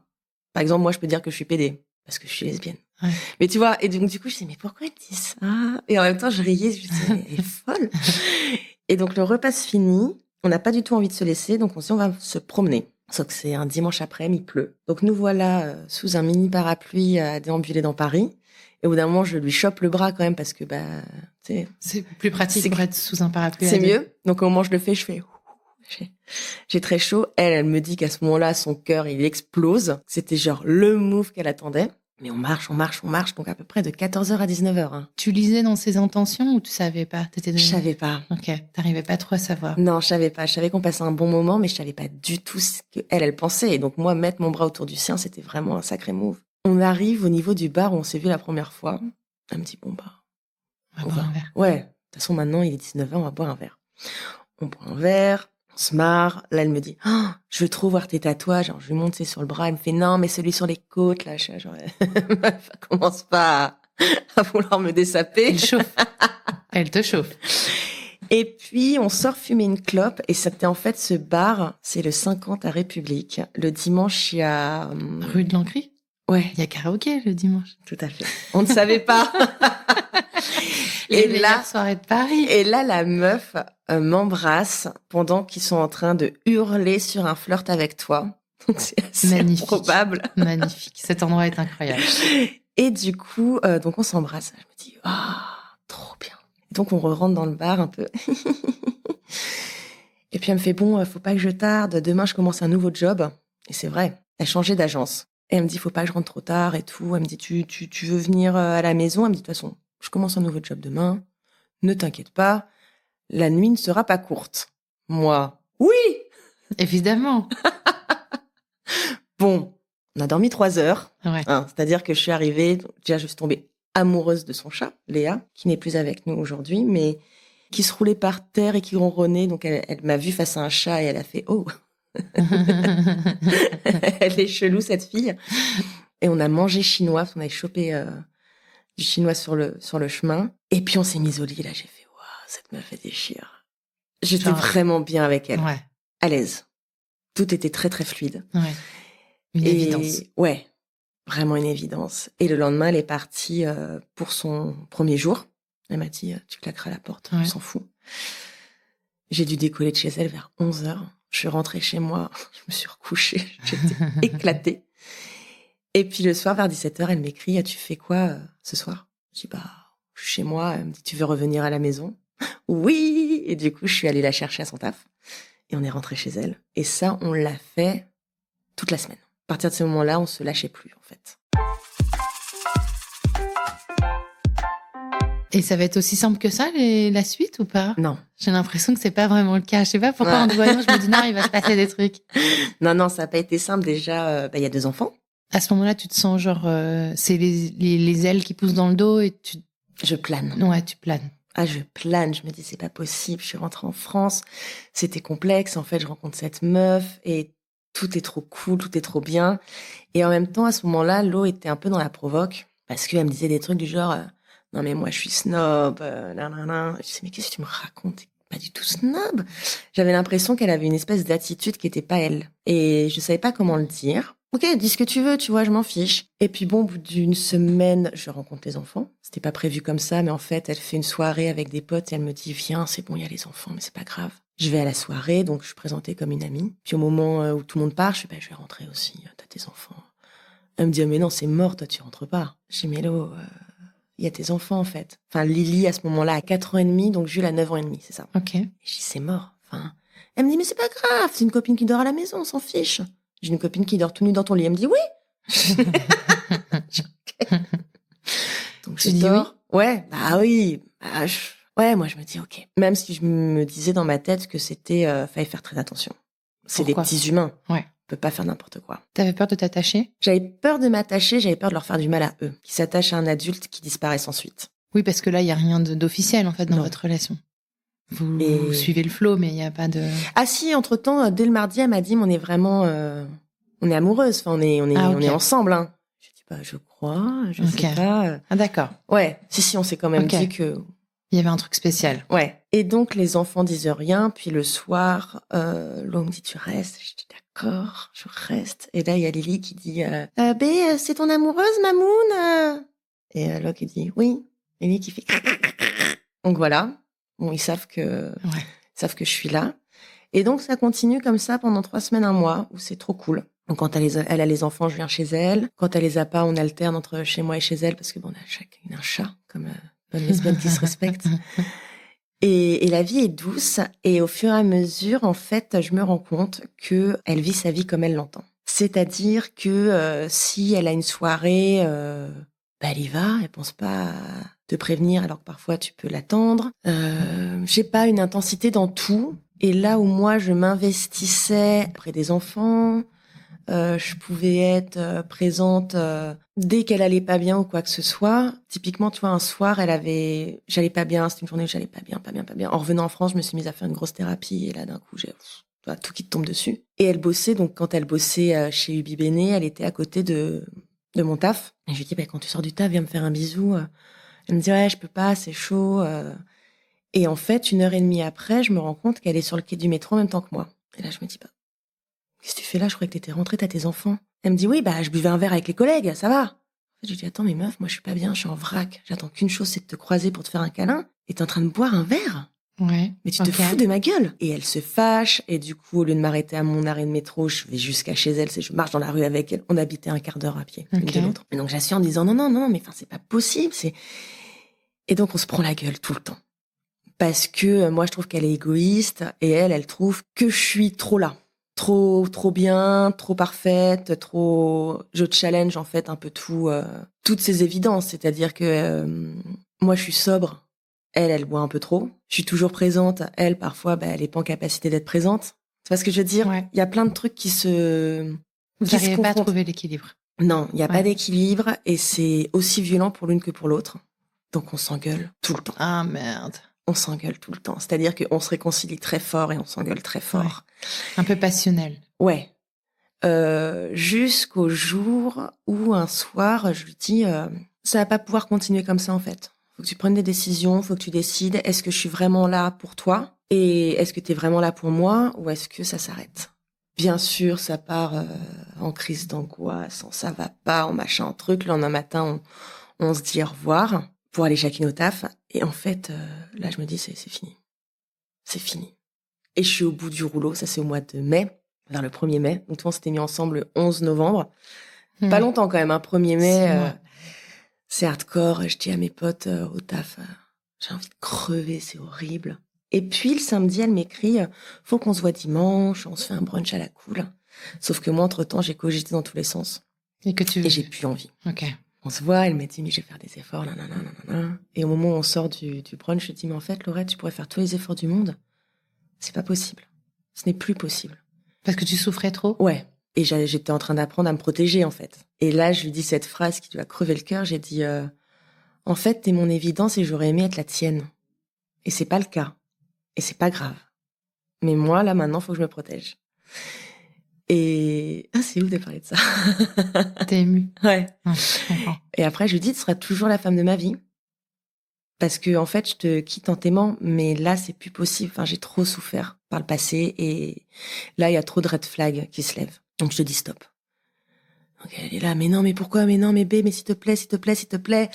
Par exemple, moi, je peux dire que je suis pédée, parce que je suis lesbienne. Ouais. Mais tu vois, et donc, du coup, je dis, mais pourquoi elle dit ça? Et en même temps, je riais, je me dis, mais elle est folle. Et donc, le repas se finit, on n'a pas du tout envie de se laisser, donc on se dit, on va se promener. Sauf que c'est un dimanche après-midi, il pleut. Donc, nous voilà sous un mini parapluie à déambuler dans Paris. Et au bout d'un moment, je lui chope le bras quand même, parce que, bah, tu sais... C'est plus pratique pour être sous un parapluie. C'est mieux. Donc, au moment où je le fais, je fais... J'ai très chaud. Elle me dit qu'à ce moment-là, son cœur, il explose. C'était genre le move qu'elle attendait. Mais on marche. Donc à peu près de 14h à 19h. Hein. Tu lisais dans ses intentions ou tu savais pas? Je savais pas. Ok. T'arrivais pas trop à savoir. Non, je savais pas. Je savais qu'on passait un bon moment, mais je savais pas du tout ce qu'elle pensait. Et donc moi, mettre mon bras autour du sien, c'était vraiment un sacré move. On arrive au niveau du bar où on s'est vu la première fois. Elle me dit, bon bah... On va boire un verre. Ouais. De toute façon, maintenant, il est 19h, on va boire un verre. On boit un verre. On se marre. Là, elle me dit, oh, je veux trop voir tes tatouages. Alors, je lui montre sur le bras. Elle me fait, non, mais celui sur les côtes, là. Genre, commence pas à vouloir me dessaper. Elle chauffe. Elle te chauffe. Et puis, on sort fumer une clope. Et c'était en fait ce bar, c'est le 50 à République. Le dimanche, il y a... Rue de l'Ancry? Ouais. Il y a karaoké le dimanche. Tout à fait. On ne savait pas. Et là, soirée de Paris. Et là, la meuf m'embrasse pendant qu'ils sont en train de hurler sur un flirt avec toi. Donc, c'est assez improbable. Magnifique. Cet endroit est incroyable. Et du coup, donc on s'embrasse. Je me dis, trop bien. Donc, on rentre dans le bar un peu. Et puis, elle me fait, bon, faut pas que je tarde. Demain, je commence un nouveau job. Et c'est vrai. Elle changeait d'agence. Et elle me dit, faut pas que je rentre trop tard et tout. Elle me dit, tu veux venir à la maison? Elle me dit, de toute façon, je commence un nouveau job demain. Ne t'inquiète pas. La nuit ne sera pas courte. Moi, oui! Évidemment. Bon, on a dormi 3 heures. Ouais. Hein, c'est-à-dire que je suis arrivée, déjà je suis tombée amoureuse de son chat, Léa, qui n'est plus avec nous aujourd'hui, mais qui se roulait par terre et qui ronronnait. Donc elle m'a vue face à un chat et elle a fait « Oh !» Elle est chelou, cette fille. Et on a mangé chinois, on avait chopé du chinois sur le chemin. Et puis on s'est mis au lit, là j'ai fait « Waouh, cette meuf, elle déchire !» J'étais vraiment bien avec elle, à l'aise. Tout était très très fluide. Ouais. Une évidence. Ouais, vraiment une évidence. Et le lendemain, elle est partie pour son premier jour. Elle m'a dit, tu claqueras la porte, on s'en fout. J'ai dû décoller de chez elle vers 11h. Je suis rentrée chez moi, je me suis recouchée, j'étais éclatée. Et puis le soir, vers 17h, elle m'écrit, tu fais quoi ce soir? Je dis, je suis chez moi. Elle me dit, tu veux revenir à la maison? Oui, Et du coup, je suis allée la chercher à son taf. Et on est rentré chez elle. Et ça, on l'a fait toute la semaine. À partir de ce moment-là, on se lâchait plus, en fait. Et ça va être aussi simple que ça, la suite, ou pas? Non. J'ai l'impression que c'est pas vraiment le cas. Je sais pas pourquoi, en te voyant, je me dis non, il va se passer des trucs. Non, ça n'a pas été simple. Déjà, il y a 2 enfants. À ce moment-là, tu te sens genre, c'est les ailes qui poussent dans le dos et Je plane. Ouais, tu planes. Ah, je plane. Je me dis, c'est pas possible. Je suis rentrée en France. C'était complexe. En fait, je rencontre cette meuf et tout est trop cool, tout est trop bien. Et en même temps, à ce moment-là, Lo était un peu dans la provoque parce qu'elle me disait des trucs du genre, non, mais moi, je suis snob, nanana. Je disais, mais qu'est-ce que tu me racontes? T'es pas du tout snob. J'avais l'impression qu'elle avait une espèce d'attitude qui était pas elle. Et je savais pas comment le dire. Ok, dis ce que tu veux, tu vois, je m'en fiche. Et puis bon, au bout d'une semaine, je rencontre les enfants. C'était pas prévu comme ça, mais en fait, elle fait une soirée avec des potes et elle me dit, viens, c'est bon, il y a les enfants, mais c'est pas grave. Je vais à la soirée, donc je suis présentée comme une amie. Puis au moment où tout le monde part, je fais, je vais rentrer aussi, t'as tes enfants. Elle me dit, mais non, c'est mort, toi, tu rentres pas. Je dis, mais Lo, il y a tes enfants, en fait. Enfin, Lily, à ce moment-là, a 4 ans et demi, donc Jules a 9 ans et demi, c'est ça. Ok. Et je dis, c'est mort. Enfin, elle me dit, mais c'est pas grave, c'est une copine qui dort à la maison, on s'en fiche. J'ai une copine qui dort tout nue dans ton lit. Elle me dit, oui. Donc je dors. Oui. Ouais, bah oui. Bah, ouais, moi je me dis, ok. Même si je me disais dans ma tête que c'était, fallait faire très attention. C'est des petits humains. Ouais. On peut pas faire n'importe quoi. T'avais peur de t'attacher? J'avais peur de m'attacher, j'avais peur de leur faire du mal à eux, qui s'attachent à un adulte qui disparaît sans suite. Oui, parce que là, il y a rien d'officiel, en fait, dans votre relation. Vous suivez le flow, mais il y a pas de... Ah si, entre-temps, dès le mardi, elle m'a dit, mais on est vraiment, on est amoureuses, enfin, on est ensemble, hein. Je dis, bah, je crois, je sais pas. Ah, d'accord. Ouais, si, on s'est quand même dit que... Il y avait un truc spécial. Ouais. Et donc, les enfants disent rien, puis le soir, Lo me dit, tu restes? Je dis, d'accord, je reste. Et là, il y a Lily qui dit, bé, c'est ton amoureuse, Mamoun? Et Lo qui dit, oui. Et Lily qui fait... Donc voilà. Bon, ils savent que je suis là. Et donc, ça continue comme ça pendant 3 semaines, 1 mois, où c'est trop cool. Donc, quand elle a les enfants, je viens chez elle. Quand elle les a pas, on alterne entre chez moi et chez elle, parce que bon, on a chacune un chat, comme bonne lesbienne qui se respecte. Et la vie est douce. Et au fur et à mesure, en fait, je me rends compte que elle vit sa vie comme elle l'entend. C'est-à-dire que si elle a une soirée, elle y va. Elle pense pas à te prévenir, alors que parfois tu peux l'attendre. J'ai pas une intensité dans tout. Et là où moi je m'investissais auprès des enfants, je pouvais être présente dès qu'elle allait pas bien ou quoi que ce soit. Typiquement, tu vois, un soir, j'allais pas bien, c'était une journée où j'allais pas bien. En revenant en France, je me suis mise à faire une grosse thérapie et là, d'un coup, j'ai tout qui te tombe dessus. Et elle bossait, donc quand elle bossait chez Ubi Bene, elle était à côté de mon taf. Et je lui dis, quand tu sors du taf, viens me faire un bisou. Elle me dit, ouais, je peux pas, c'est chaud. Et en fait, 1h30 après, je me rends compte qu'elle est sur le quai du métro en même temps que moi. Et là, je me dis, qu'est-ce que tu fais là? Je croyais que t'étais rentrée, t'as tes enfants. Elle me dit, oui, je buvais un verre avec les collègues, ça va. Je lui dis, attends, mais meuf, moi, je suis pas bien, je suis en vrac. J'attends qu'une chose, c'est de te croiser pour te faire un câlin. Et t'es en train de boire un verre. Ouais. Mais tu te fous de ma gueule. Et elle se fâche. Et du coup, au lieu de m'arrêter à mon arrêt de métro, je vais jusqu'à chez elle. Je marche dans la rue avec elle. On habitait un quart d'heure à pied, l'une de l'autre. Et donc, j'assure en disant, non, mais c'est pas possible, Et donc, on se prend la gueule tout le temps. Parce que moi, je trouve qu'elle est égoïste. Et elle trouve que je suis trop là. Trop bien, trop parfaite, je challenge en fait un peu toutes ces évidences. C'est-à-dire que moi, je suis sobre. Elle boit un peu trop. Je suis toujours présente. Elle, parfois, elle est pas en capacité d'être présente. Tu vois ce que je veux dire? Ouais. Il y a plein de trucs qui se... Vous n'arrivez pas à trouver l'équilibre. Non, il n'y a pas d'équilibre et c'est aussi violent pour l'une que pour l'autre. Donc on s'engueule tout le temps. Ah merde. On s'engueule tout le temps. C'est-à-dire qu'on se réconcilie très fort et on s'engueule très fort. Ouais. Un peu passionnel. Ouais. Jusqu'au jour où un soir, je lui dis, ça va pas pouvoir continuer comme ça en fait. Faut que tu prennes des décisions, faut que tu décides, est-ce que je suis vraiment là pour toi? Et est-ce que tu es vraiment là pour moi? Ou est-ce que ça s'arrête? Bien sûr, ça part en crise d'angoisse, en ça va pas, en machin, en truc. Le lendemain matin, on se dit au revoir pour aller chacune au taf. Et en fait, là, je me dis, c'est fini. C'est fini. Et je suis au bout du rouleau, ça c'est au mois de mai, vers le 1er mai. Donc, on s'était mis ensemble le 11 novembre. Pas longtemps quand même, 1er mai. C'est hardcore. Je dis à mes potes au taf, j'ai envie de crever, c'est horrible. Et puis, le samedi, elle m'écrit, faut qu'on se voit dimanche, on se fait un brunch à la cool. Sauf que moi, entre-temps, j'ai cogité dans tous les sens. Et j'ai plus envie. Ok. On se voit, elle m'a dit, mais je vais faire des efforts, nanana. Et au moment où on sort du brunch, je dis, mais en fait, Laurette, tu pourrais faire tous les efforts du monde. C'est pas possible. Ce n'est plus possible. Parce que tu souffrais trop? Ouais. Et j'étais en train d'apprendre à me protéger, en fait. Et là, je lui dis cette phrase qui lui a crevé le cœur. J'ai dit, en fait, t'es mon évidence et j'aurais aimé être la tienne. Et c'est pas le cas. Et c'est pas grave. Mais moi, là, maintenant, faut que je me protège. Et c'est ouf de parler de ça. T'es émue. Ouais. Je comprends. Et après, je lui dis, tu seras toujours la femme de ma vie. Parce que, en fait, je te quitte en t'aimant, mais là, c'est plus possible. Enfin, j'ai trop souffert par le passé et là, il y a trop de red flags qui se lèvent. Donc, je te dis stop. Donc, elle est là, mais non, mais pourquoi? Mais non, mais B, mais s'il te plaît, s'il te plaît, s'il te plaît.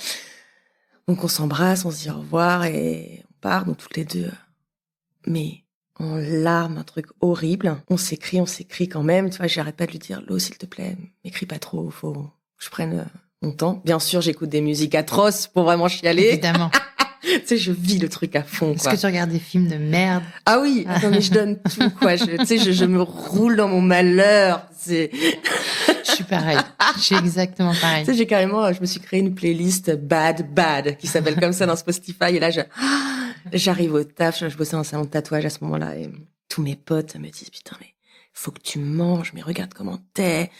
Donc, on s'embrasse, on se dit au revoir et on part, donc toutes les deux. Mais en larmes, un truc horrible. On s'écrit quand même. Tu vois, j'arrête pas de lui dire, Lo, s'il te plaît, m'écris pas trop, faut que je prenne mon temps. Bien sûr, j'écoute des musiques atroces pour vraiment chialer. Évidemment. Tu sais, je vis le truc à fond, Est-ce quoi. que tu regardes des films de merde? Ah oui, attends, mais je donne tout, quoi. Je me roule dans mon malheur. Je suis pareil. Je suis exactement pareil. Tu sais, je me suis créé une playlist Bad, qui s'appelle comme ça dans Spotify. Et là, j'arrive au taf, je bossais dans un salon de tatouage à ce moment-là. Et tous mes potes me disent, putain, mais faut que tu manges, mais regarde comment t'es.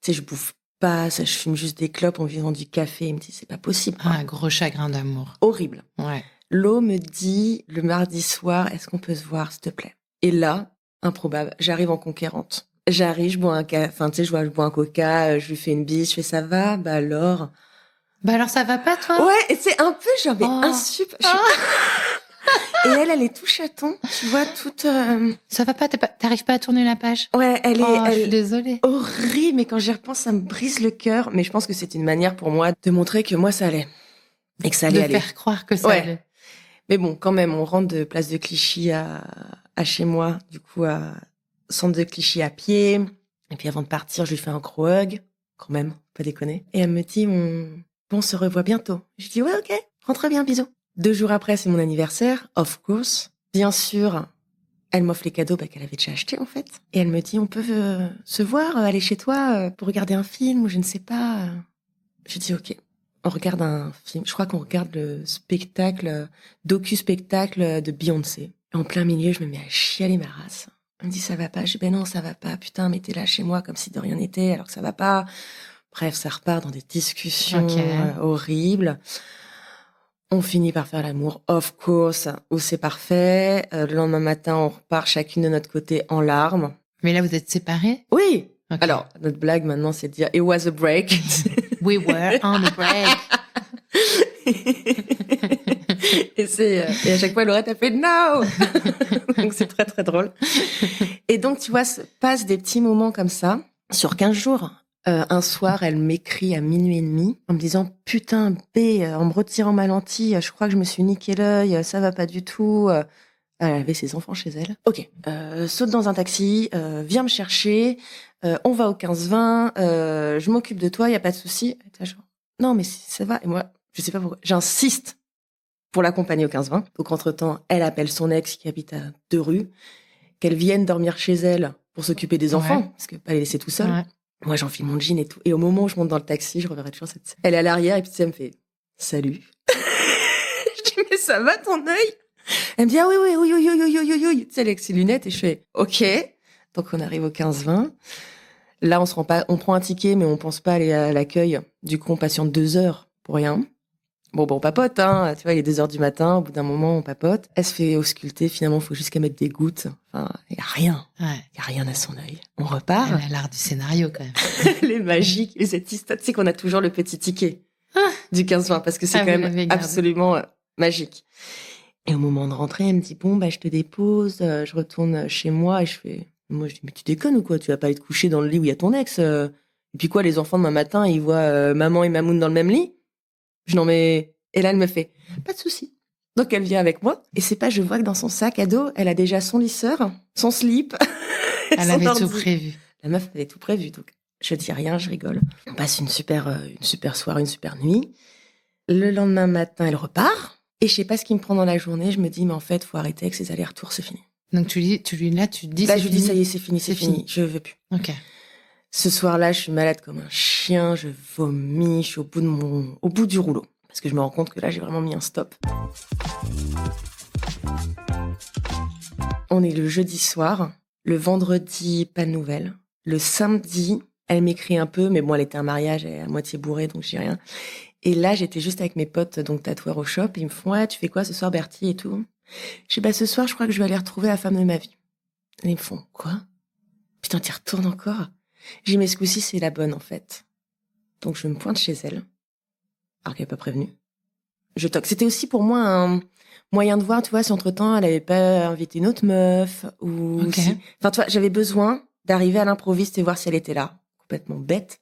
Tu sais, je bouffe pas, ça, je fume juste des clopes en buvant du café. Ils me disent, c'est pas possible, quoi. Un gros chagrin d'amour. Horrible. Ouais. Lo me dit, le mardi soir, est-ce qu'on peut se voir, s'il te plaît? Et là, improbable, j'arrive en conquérante. J'arrive, je bois un café, enfin, tu sais, je bois un coca, je lui fais une bise, je fais ça va? Bah alors, ça va pas, toi? ouais, et c'est un peu genre, mais un super. Et elle est tout chaton, tu vois, toute. Ça va pas, t'arrives pas à tourner la page? Ouais, je suis désolée. Horrible, mais quand j'y repense, ça me brise le cœur. Mais je pense que c'est une manière pour moi de montrer que moi, ça allait. Et que ça allait aller. De faire croire que ça allait. Mais bon, quand même, on rentre de place de Clichy à chez moi, du coup, à centre de Clichy à pied. Et puis avant de partir, je lui fais un gros hug, quand même, pas déconner. Et elle me dit, on se revoit bientôt. Je dis, ouais, ok, rentre bien, bisous. 2 jours après, c'est mon anniversaire, of course. Bien sûr, elle m'offre les cadeaux qu'elle avait déjà achetés, en fait. Et elle me dit, on peut se voir, aller chez toi pour regarder un film ou je ne sais pas. Je dis, ok. On regarde un film. Je crois qu'on regarde le spectacle, docu-spectacle de Beyoncé. En plein milieu, je me mets à chialer ma race. Elle me dit, ça va pas. Je dis, ben non, ça va pas. Putain, mais t'es là chez moi comme si de rien n'était, alors que ça va pas. Bref, ça repart dans des discussions horribles. On finit par faire l'amour, of course, où c'est parfait. Le lendemain matin, on repart chacune de notre côté en larmes. Mais là, vous êtes séparés? Oui. Okay. Alors, notre blague maintenant, c'est de dire, it was a break. We were on a break. Et à chaque fois, Laurette a fait no. Donc, c'est très, très drôle. Et donc, tu vois, passe des petits moments comme ça, sur 15 jours. Un soir, elle m'écrit à 00h30 en me disant, putain, B, en me retirant ma lentille, je crois que je me suis niqué l'œil, ça va pas du tout. Elle avait ses enfants chez elle. Ok, saute dans un taxi, viens me chercher, on va au 15-20, je m'occupe de toi, y a pas de souci. Non, mais ça va. Et moi, je sais pas pourquoi, j'insiste pour l'accompagner au 15-20. Donc, entre-temps, elle appelle son ex qui habite à 2 rues, qu'elle vienne dormir chez elle pour s'occuper des enfants, parce que pas les laisser tout seul. Ouais. Moi, j'enfile mon jean et tout. Et au moment où je monte dans le taxi, je reverrai toujours cette scène. Elle est à l'arrière et puis elle me fait « Salut ». Je dis « Mais ça va ton œil ?» Elle me dit « Ah oui. » Tu sais, avec ses lunettes et je fais « Ok ». Donc, on arrive au 15-20. Là, on prend un ticket, mais on pense pas aller à l'accueil. Du coup, on patiente 2 heures pour rien. Bon, on papote, hein. Tu vois, il est 2 heures du matin. Au bout d'un moment, on papote. Elle se fait ausculter. Finalement, il faut juste qu'elle mette des gouttes. Enfin, il y a rien. Ouais. Il y a rien à son œil. On repart. Elle a l'art du scénario, quand même. Elle est magique. Et cette histoire, tu sais qu'on a toujours le petit ticket du 15-20 parce que c'est quand même absolument magique. Et au moment de rentrer, elle me dit, bon, je te dépose, je retourne chez moi. Et je dis, mais tu déconnes ou quoi? Tu vas pas être couché dans le lit où il y a ton ex. Et puis quoi, les enfants demain matin, ils voient maman et Mamoun dans le même lit? Et là, elle me fait, pas de souci. Donc, elle vient avec moi. Et c'est pas, je vois que dans son sac à dos, elle a déjà son lisseur, son slip. Elle avait tout prévu. La meuf avait tout prévu. Donc, je dis rien, je rigole. On passe une super soirée, une super nuit. Le lendemain matin, elle repart. Et je sais pas ce qui me prend dans la journée. Je me dis, mais en fait, faut arrêter avec ces allers-retours, c'est fini. Donc tu dis, là, tu te dis, Là, c'est je fini. dis, ça y est, c'est fini. Je veux plus. Ok. Ce soir-là, je suis malade comme un chien, je vomis, je suis au bout du rouleau. Parce que je me rends compte que là, j'ai vraiment mis un stop. On est le jeudi soir. Le vendredi, pas de nouvelles. Le samedi, elle m'écrit un peu, mais bon, elle était à un mariage, elle est à moitié bourrée, donc j'ai rien. Et là, j'étais juste avec mes potes, donc tatoueurs au shop. Ils me font, ouais, tu fais quoi ce soir, Bertie et tout. Je dis, bah, ce soir, je crois que je vais aller retrouver la femme de ma vie. Et ils me font, quoi? Putain, t'y retournes encore? J'ai dit, mais ce coup-ci, c'est la bonne, en fait. Donc, je me pointe chez elle. Alors qu'elle n'est pas prévenue. Je toque. C'était aussi pour moi un moyen de voir, tu vois, si entre-temps, elle avait pas invité une autre meuf, ou Ok. si... Enfin, tu vois, j'avais besoin d'arriver à l'improviste et voir si elle était là. Complètement bête.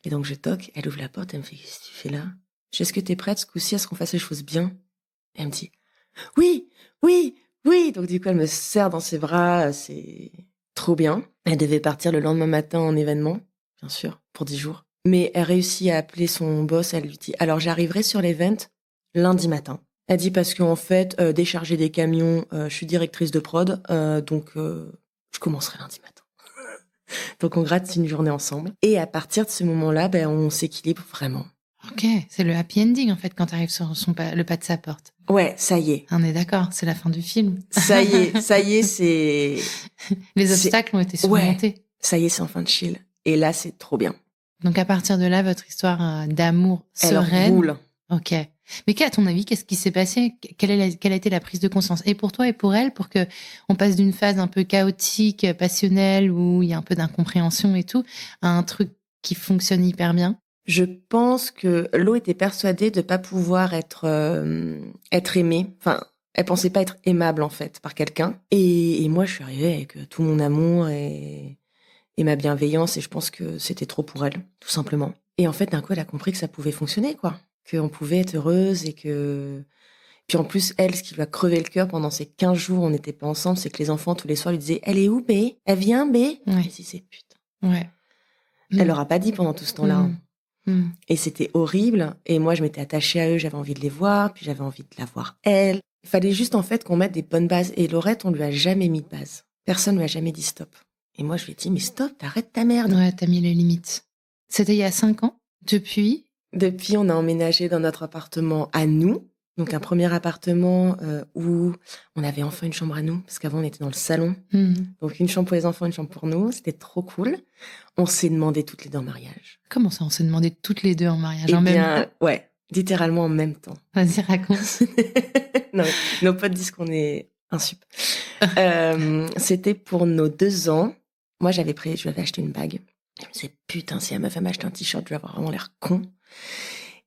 Et donc, je toque, elle ouvre la porte, elle me fait, qu'est-ce que tu fais là? Je dis, est-ce que t'es prête, ce coup-ci, à ce qu'on fasse les choses bien? Et elle me dit, oui. Donc, du coup, elle me serre dans ses bras, c'est trop bien. Elle devait partir le lendemain matin en événement, bien sûr, pour 10 jours. Mais elle réussit à appeler son boss, elle lui dit, alors j'arriverai sur l'event lundi matin. Elle dit, parce qu'en fait, décharger des camions, je suis directrice de prod, donc je commencerai lundi matin. Donc on gratte une journée ensemble. Et à partir de ce moment-là, ben, on s'équilibre vraiment. Ok, c'est le happy ending en fait quand t'arrives sur le pas de sa porte. Ouais, ça y est. On est d'accord, c'est la fin du film. Ça y est, c'est... Les obstacles ont été surmontés. Ouais, ça y est, c'est enfin de chill. Et là, c'est trop bien. Donc à partir de là, votre histoire d'amour Elle sereine. roule. Ok. Mais à ton avis, qu'est-ce qui s'est passé? Quelle a été la prise de conscience? Et pour toi et pour elle, pour que on passe d'une phase un peu chaotique, passionnelle, où il y a un peu d'incompréhension et tout, à un truc qui fonctionne hyper bien? Je pense que Lo était persuadée de pas pouvoir être aimée. Enfin, elle pensait pas être aimable en fait par quelqu'un. Et moi, je suis arrivée avec tout mon amour et ma bienveillance. Et je pense que c'était trop pour elle, tout simplement. Et en fait, d'un coup, elle a compris que ça pouvait fonctionner, quoi. Qu'on pouvait être heureuse et que... Puis en plus, elle, ce qui lui a crevé le cœur pendant ces 15 jours où on n'était pas ensemble, c'est que les enfants, tous les soirs, lui disaient « Elle est où, B? Elle vient, B ?» Ouais. Et si c'est putain. Ouais. Elle leur a pas dit pendant tout ce temps-là. Et c'était horrible. Et moi, je m'étais attachée à eux, j'avais envie de les voir, puis j'avais envie de la voir elle. Il fallait juste, en fait, qu'on mette des bonnes bases. Et Laurette, on lui a jamais mis de base. Personne lui a jamais dit stop. Et moi, je lui ai dit, mais stop, t'arrêtes ta merde. Ouais, t'as mis les limites. C'était il y a 5 ans. Depuis, on a emménagé dans notre appartement à nous. Donc, un premier appartement où on avait enfin une chambre à nous. Parce qu'avant, on était dans le salon. Donc, une chambre pour les enfants, une chambre pour nous. C'était trop cool. On s'est demandé toutes les deux en mariage. Comment ça, on s'est demandé toutes les deux en mariage Eh en bien, même temps? Ouais, littéralement en même temps. Vas-y, raconte. Non, nos potes disent qu'on est insup. C'était pour nos 2 ans. Moi, je lui avais acheté une bague. Je me disais, putain, si la meuf m'a acheté un t-shirt, je vais avoir vraiment l'air con.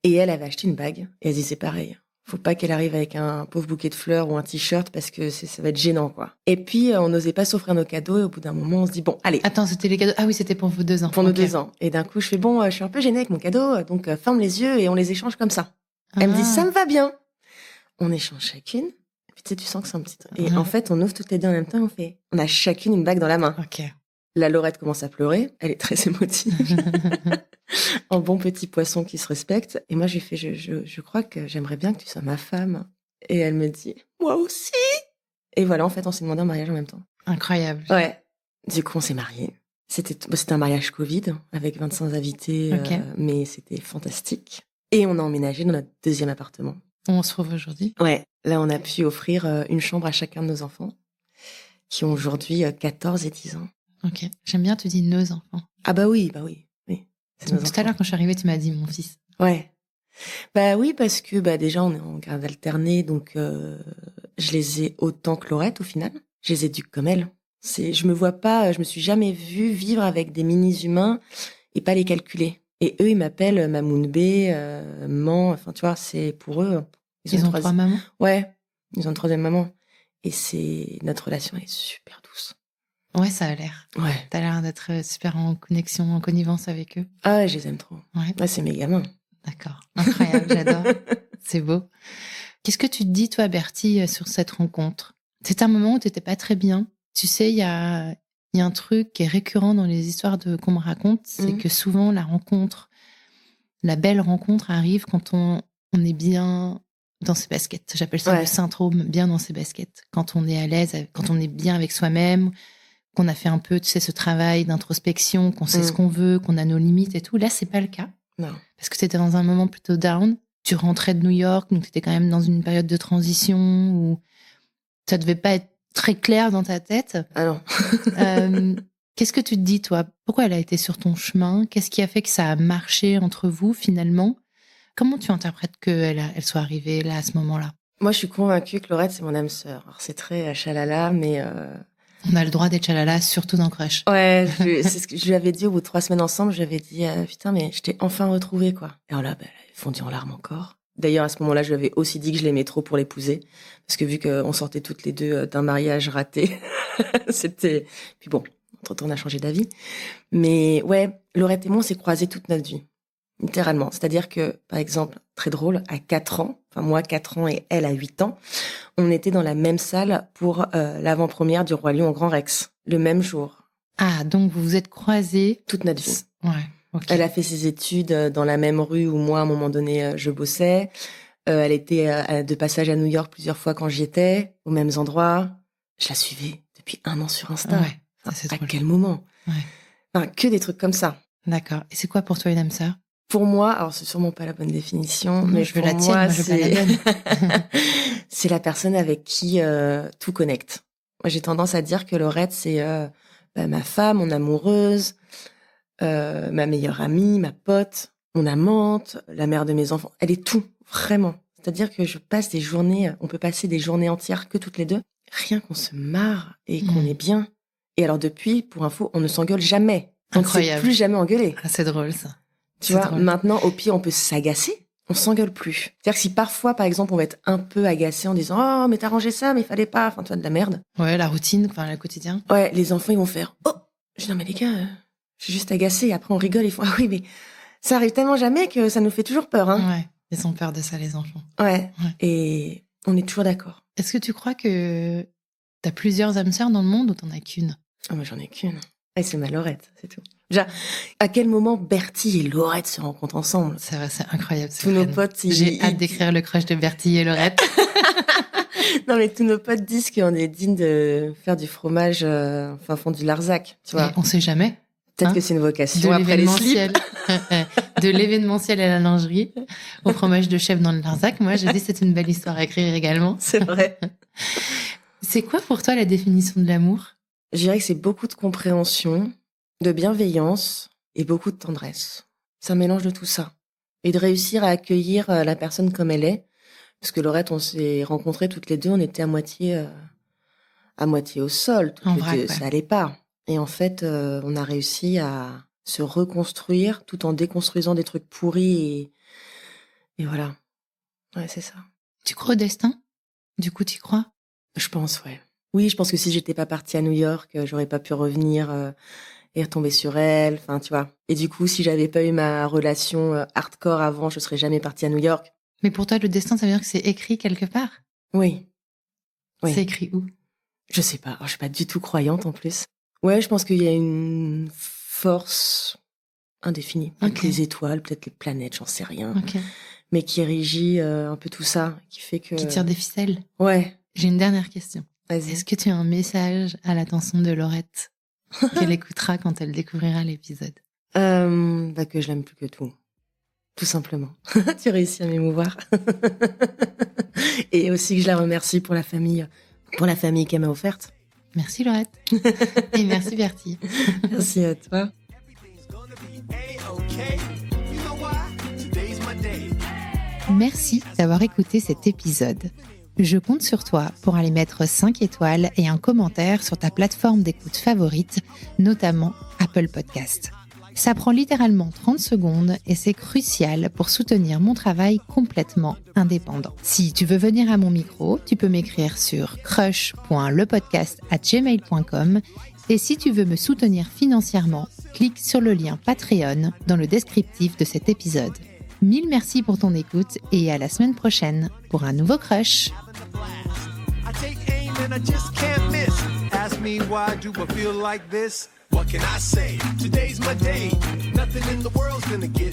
Et elle avait acheté une bague. Et elle dit, c'est pareil. Faut pas qu'elle arrive avec un pauvre bouquet de fleurs ou un t-shirt parce que ça va être gênant, quoi. Et puis, on n'osait pas s'offrir nos cadeaux. Et au bout d'un moment, on se dit, bon, allez. Attends, c'était les cadeaux. Ah oui, c'était pour vos 2 ans. Pour nos 2 ans. Et d'un coup, je fais, bon, je suis un peu gênée avec mon cadeau. Donc, ferme les yeux et on les échange comme ça. Elle me dit, ça me va bien. On échange chacune. Et puis, tu sais, tu sens que c'est un petit truc. Et en fait, on ouvre toutes les deux en même temps. On a chacune une bague dans la main. Ok. La Laurette commence à pleurer. Elle est très émotive. Un bon petit poisson qui se respecte. Et moi, je lui fais, je crois que j'aimerais bien que tu sois ma femme. Et elle me dit, moi aussi. Et voilà, en fait, on s'est demandé en mariage en même temps. Incroyable. Ouais. Du coup, on s'est mariés. C'était un mariage Covid avec 25 invités, Okay. Mais c'était fantastique. Et on a emménagé dans notre 2e appartement. On se retrouve aujourd'hui. Ouais. Là, on a pu offrir une chambre à chacun de nos enfants, qui ont aujourd'hui 14 et 10 ans. Ok. J'aime bien, tu dis nos enfants. Ah bah oui. C'est nos Tout enfants. à l'heure, quand je suis arrivée, tu m'as dit mon fils. Ouais. Bah oui, parce que déjà, on est en garde alternée, donc je les ai autant que Laurette, au final. Je les éduque comme elle. Je me suis jamais vue vivre avec des mini-humains et pas les calculer. Et eux, ils m'appellent Mamounbé, Man, enfin, tu vois, c'est pour eux. Ils ont 3 mamans? Ouais, ils ont une 3e maman. Et notre relation est super douce. Ouais, ça a l'air. Ouais. T'as l'air d'être super en connexion, en connivence avec eux. Ah ouais, je les aime trop. Ouais, c'est mes gamins. D'accord. Incroyable, j'adore. C'est beau. Qu'est-ce que tu te dis, toi, Bertie, sur cette rencontre? C'est un moment où t'étais pas très bien. Tu sais, il y a un truc qui est récurrent dans les histoires qu'on me raconte, c'est que souvent la belle rencontre arrive quand on est bien dans ses baskets. J'appelle ça le syndrome bien dans ses baskets. Quand on est à l'aise, quand on est bien avec soi-même, qu'on a fait un peu, tu sais, ce travail d'introspection, qu'on sait ce qu'on veut, qu'on a nos limites et tout. Là, c'est pas le cas. Non. Parce que t'étais dans un moment plutôt down. Tu rentrais de New York, donc t'étais quand même dans une période de transition où ça devait pas être très clair dans ta tête. Ah non. Qu'est-ce que tu te dis, toi? Pourquoi elle a été sur ton chemin? Qu'est-ce qui a fait que ça a marché entre vous, finalement? Comment tu interprètes qu'elle soit arrivée là, à ce moment-là? Moi, je suis convaincue que Laurette, c'est mon âme sœur. Alors, c'est très chalala, mais... On a le droit d'être chalala, surtout dans Crush. Ouais, c'est ce que je lui avais dit au bout de 3 semaines ensemble. Je lui avais dit, putain, mais je t'ai enfin retrouvée, quoi. Et alors là, elle a fondu en larmes encore. D'ailleurs, à ce moment-là, je lui avais aussi dit que je l'aimais trop pour l'épouser. Parce que vu qu'on sortait toutes les deux d'un mariage raté, c'était... Puis bon, entre-temps, on a changé d'avis. Mais ouais, Laurette et moi, on s'est croisés toute notre vie. Littéralement. C'est-à-dire que, par exemple, très drôle, à 4 ans, enfin moi 4 ans et elle à 8 ans, on était dans la même salle pour l'avant-première du Roi Lion au Grand Rex, le même jour. Ah, donc vous vous êtes croisés toute notre vie. Ouais, ok. Elle a fait ses études dans la même rue où moi, à un moment donné, je bossais. Elle était de passage à New York plusieurs fois quand j'y étais, aux mêmes endroits. Je la suivais depuis 1 an sur Insta. Ouais, enfin, à quel moment? Ouais. Enfin, que des trucs comme ça. D'accord. Et c'est quoi pour toi une âme sœur? Pour moi, alors c'est sûrement pas la bonne définition, mais je veux pour la tienne, moi, je veux pas la bonne. C'est la personne avec qui tout connecte. Moi, j'ai tendance à dire que Laurette, c'est ma femme, mon amoureuse, ma meilleure amie, ma pote, mon amante, la mère de mes enfants. Elle est tout, vraiment. C'est-à-dire que je passe des journées, on peut passer des journées entières que toutes les deux, rien qu'on se marre et qu'on est bien. Et alors depuis, pour info, on ne s'engueule jamais. On ne s'est plus jamais engueulé. Ah, c'est drôle ça. Tu vois, maintenant, au pire, on peut s'agacer, on s'engueule plus. C'est-à-dire que si parfois, par exemple, on va être un peu agacé en disant « Oh, mais t'as rangé ça, mais il fallait pas », enfin, tu vois, de la merde. Ouais, la routine, enfin, le quotidien. Ouais, les enfants, ils vont faire « Oh !» Je dis « Non, mais les gars, je suis juste agacée. » Et après, on rigole, ils font « Ah oui, mais ça arrive tellement jamais que ça nous fait toujours peur, hein. » Ouais, ils ont peur de ça, les enfants. Ouais, et on est toujours d'accord. Est-ce que tu crois que t'as plusieurs âmes sœurs dans le monde ou t'en as qu'une? Oh, moi, j'en ai qu'une. Et c'est ma Laurette, c'est tout. Déjà, à quel moment Bertie et Laurette se rencontrent ensemble? C'est vrai, c'est incroyable. Tous nos potes, j'ai hâte d'écrire le crush de Bertie et Laurette. Non, mais tous nos potes disent qu'on est digne de faire du fromage fin fond du Larzac, tu vois. Mais on sait jamais. Peut-être que c'est une vocation de après les slips. De l'événementiel à la lingerie, au fromage de chèvre dans le Larzac. Moi, je dis c'est une belle histoire à écrire également. C'est vrai. C'est quoi pour toi la définition de l'amour? Je dirais que c'est beaucoup de compréhension, de bienveillance et beaucoup de tendresse. C'est un mélange de tout ça. Et de réussir à accueillir la personne comme elle est. Parce que Laurette, on s'est rencontrés toutes les deux, on était à moitié au sol. Toutes les deux, ça allait pas. Et en fait, on a réussi à se reconstruire tout en déconstruisant des trucs pourris. Et voilà. Ouais, c'est ça. Tu crois au destin? Du coup, tu crois? Je pense, ouais. Oui, je pense que si j'étais pas partie à New York, j'aurais pas pu revenir et retomber sur elle. Enfin, tu vois. Et du coup, si j'avais pas eu ma relation hardcore avant, je serais jamais partie à New York. Mais pour toi, le destin, ça veut dire que c'est écrit quelque part? Oui. C'est écrit où? Je sais pas. Alors, je suis pas du tout croyante en plus. Ouais, je pense qu'il y a une force indéfinie. Peut-être les étoiles, peut-être les planètes, j'en sais rien. Mais qui régit un peu tout ça, qui fait que... Qui tire des ficelles? Ouais. J'ai une dernière question. Vas-y. Est-ce que tu as un message à l'attention de Laurette qu'elle écoutera quand elle découvrira l'épisode? Que je l'aime plus que tout. Tout simplement. Tu réussis à m'émouvoir. Et aussi que je la remercie pour la famille qu'elle m'a offerte. Merci Laurette. Et merci Bertie. Merci à toi. Merci d'avoir écouté cet épisode. Je compte sur toi pour aller mettre 5 étoiles et un commentaire sur ta plateforme d'écoute favorite, notamment Apple Podcast. Ça prend littéralement 30 secondes et c'est crucial pour soutenir mon travail complètement indépendant. Si tu veux venir à mon micro, tu peux m'écrire sur crush.lepodcast@gmail.com et si tu veux me soutenir financièrement, clique sur le lien Patreon dans le descriptif de cet épisode. 1000 merci pour ton écoute et à la semaine prochaine pour un nouveau Crush. What can I say? Today's my day. Nothing in the world's gonna get